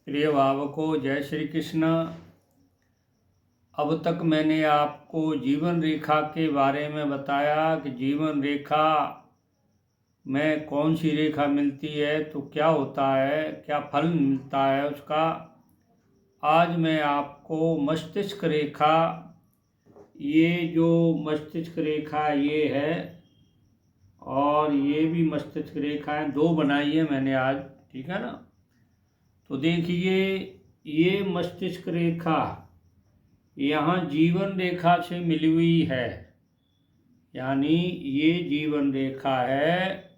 प्रिय भावकों, जय श्री कृष्ण। अब तक मैंने आपको जीवन रेखा के बारे में बताया कि जीवन रेखा में कौन सी रेखा मिलती है तो क्या होता है, क्या फल मिलता है उसका। आज मैं आपको मस्तिष्क रेखा, ये जो मस्तिष्क रेखा ये है और ये भी मस्तिष्क रेखा है, दो बनाई है मैंने आज, ठीक है ना। तो देखिए, ये मस्तिष्क रेखा यहाँ जीवन रेखा से मिली हुई है, यानी ये जीवन रेखा है,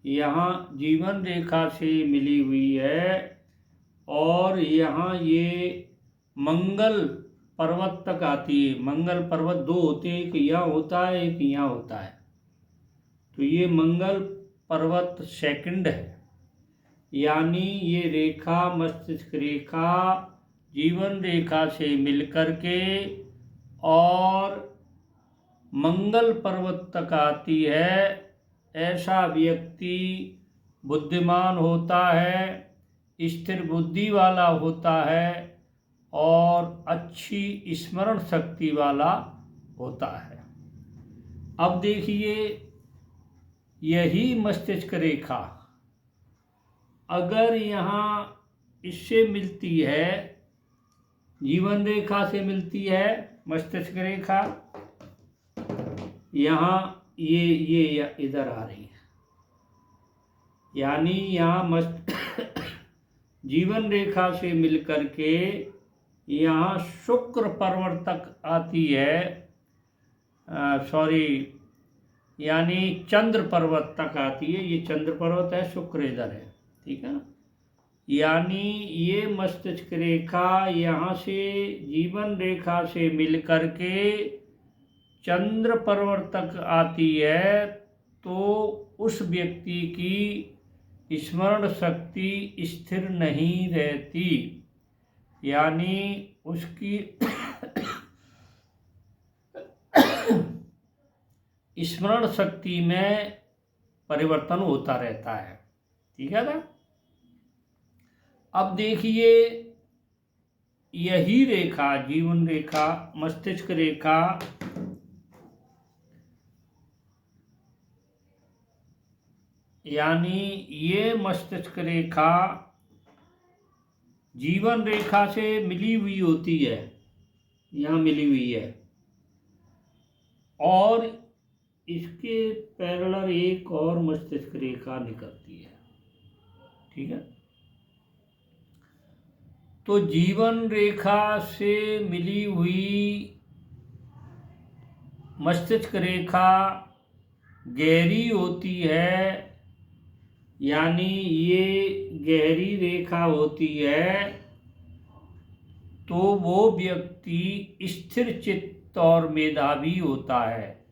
यहाँ जीवन रेखा से मिली हुई है। और यहाँ ये मंगल पर्वत तक आती है। मंगल पर्वत दो होते हैं, एक यहाँ होता है, एक यहाँ होता है। तो ये मंगल पर्वत सेकंड है, यानी ये रेखा मस्तिष्क रेखा जीवन रेखा से मिलकर के और मंगल पर्वत तक आती है। ऐसा व्यक्ति बुद्धिमान होता है, स्थिर बुद्धि वाला होता है और अच्छी स्मरण शक्ति वाला होता है। अब देखिए, यही मस्तिष्क रेखा अगर यहाँ इससे मिलती है, जीवन रेखा से मिलती है मस्तिष्क रेखा, यहाँ ये इधर आ रही है, यानी यहाँ जीवन रेखा से मिलकर के यहाँ शुक्र पर्वत तक आती है, यानी चंद्र पर्वत तक आती है। ये चंद्र पर्वत है, शुक्र इधर है, ठीक है ना। यानी ये मस्तिष्क रेखा यहाँ से जीवन रेखा से मिलकर के चंद्र पर्वत तक आती है, तो उस व्यक्ति की स्मरण शक्ति स्थिर नहीं रहती, यानी उसकी स्मरण शक्ति में परिवर्तन होता रहता है, ठीक है ना। अब देखिए, यही रेखा जीवन रेखा मस्तिष्क रेखा यानी ये मस्तिष्क रेखा जीवन रेखा से मिली हुई होती है, यहाँ मिली हुई है, और इसके पैरेलल एक और मस्तिष्क रेखा निकलती है, ठीक है। तो जीवन रेखा से मिली हुई मस्तिष्क रेखा गहरी होती है, यानी ये गहरी रेखा होती है, तो वो व्यक्ति स्थिर चित्त और मेधावी होता है,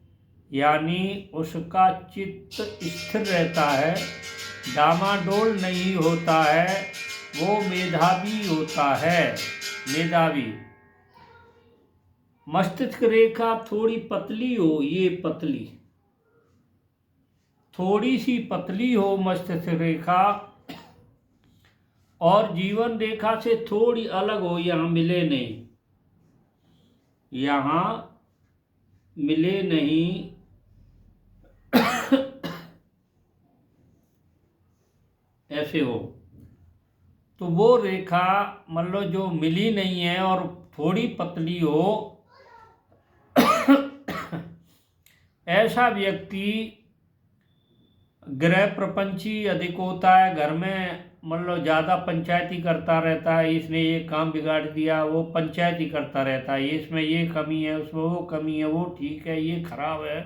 यानी उसका चित्त स्थिर रहता है, डामाडोल नहीं होता है, वो मेधावी होता है, मेधावी। मस्तिष्क रेखा थोड़ी पतली हो, ये पतली, थोड़ी सी पतली हो मस्तिष्क रेखा, और जीवन रेखा से थोड़ी अलग हो, यहाँ मिले नहीं, यहाँ मिले नहीं, ऐसे हो, तो वो रेखा मतलब जो मिली नहीं है और थोड़ी पतली हो, ऐसा व्यक्ति गृह प्रपंची अधिक होता है। घर में मतलब ज़्यादा पंचायती करता रहता है, इसने ये काम बिगाड़ दिया, वो पंचायती करता रहता है, इसमें ये कमी है, उसमें वो कमी है, वो ठीक है, ये खराब है,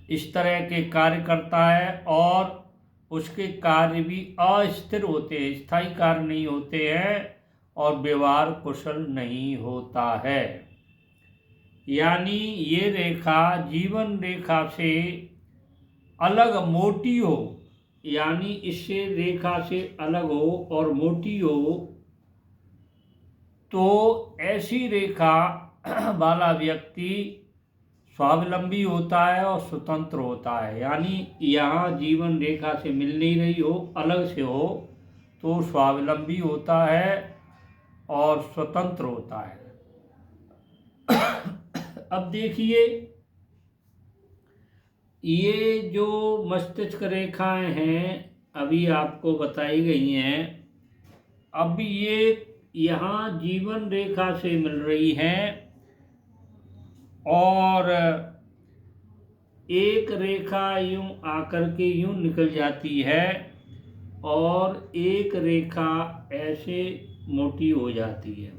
इस तरह के कार्य करता है। और उसके कार्य भी अस्थिर होते हैं, स्थायी कार्य नहीं होते हैं, और व्यवहार कुशल नहीं होता है। यानी ये रेखा जीवन रेखा से अलग मोटी हो, यानी इससे रेखा से अलग हो और मोटी हो, तो ऐसी रेखा वाला व्यक्ति स्वावलंबी होता है और स्वतंत्र होता है। यानी यहाँ जीवन रेखा से मिल नहीं रही हो, अलग से हो, तो स्वावलंबी होता है और स्वतंत्र होता है। अब देखिए, ये जो मस्तिष्क रेखाएं हैं अभी आपको बताई गई हैं, अब ये यहाँ जीवन रेखा से मिल रही हैं और एक रेखा यूं आकर के यूं निकल जाती है और एक रेखा ऐसे मोटी हो जाती है।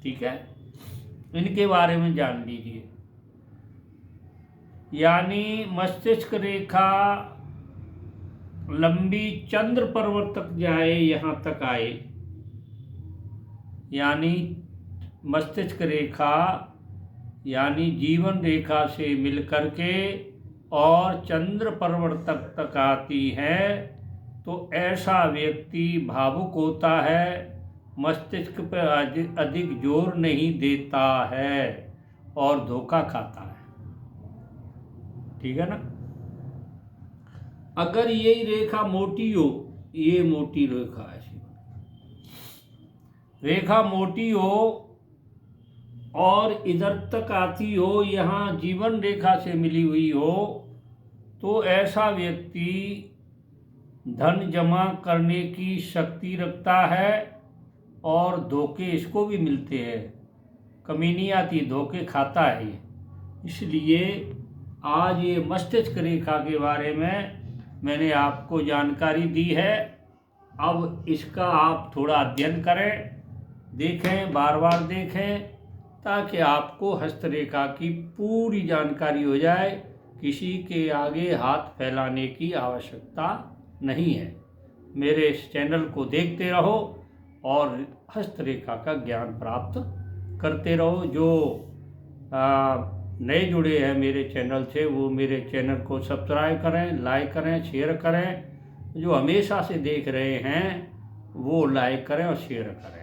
ठीक है, इनके बारे में जान लीजिए। यानी मस्तिष्क रेखा लंबी चंद्र पर्वत तक जाए, यहाँ तक आए, यानी मस्तिष्क रेखा यानी जीवन रेखा से मिलकर के और चंद्र पर्वत तक आती है, तो ऐसा व्यक्ति भावुक होता है, मस्तिष्क पर अधिक जोर नहीं देता है और धोखा खाता है। ठीक है ना। अगर यही रेखा मोटी हो, ये मोटी रेखा ऐसी रेखा मोटी हो और इधर तक आती हो, यहाँ जीवन रेखा से मिली हुई हो, तो ऐसा व्यक्ति धन जमा करने की शक्ति रखता है और धोखे इसको भी मिलते हैं, कमीनी आती, धोखे खाता है ये। इसलिए आज ये मस्तिष्क रेखा के बारे में मैंने आपको जानकारी दी है। अब इसका आप थोड़ा अध्ययन करें, देखें, बार बार देखें, ताकि आपको हस्तरेखा की पूरी जानकारी हो जाए। किसी के आगे हाथ फैलाने की आवश्यकता नहीं है। मेरे इस चैनल को देखते रहो और हस्तरेखा का ज्ञान प्राप्त करते रहो। जो नए जुड़े हैं मेरे चैनल से, वो मेरे चैनल को सब्सक्राइब करें, लाइक करें, शेयर करें। जो हमेशा से देख रहे हैं वो लाइक करें और शेयर करें,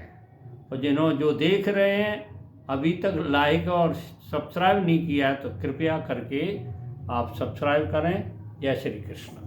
और जो देख रहे हैं अभी तक लाइक और सब्सक्राइब नहीं किया है तो कृपया करके आप सब्सक्राइब करें। जय श्री कृष्ण।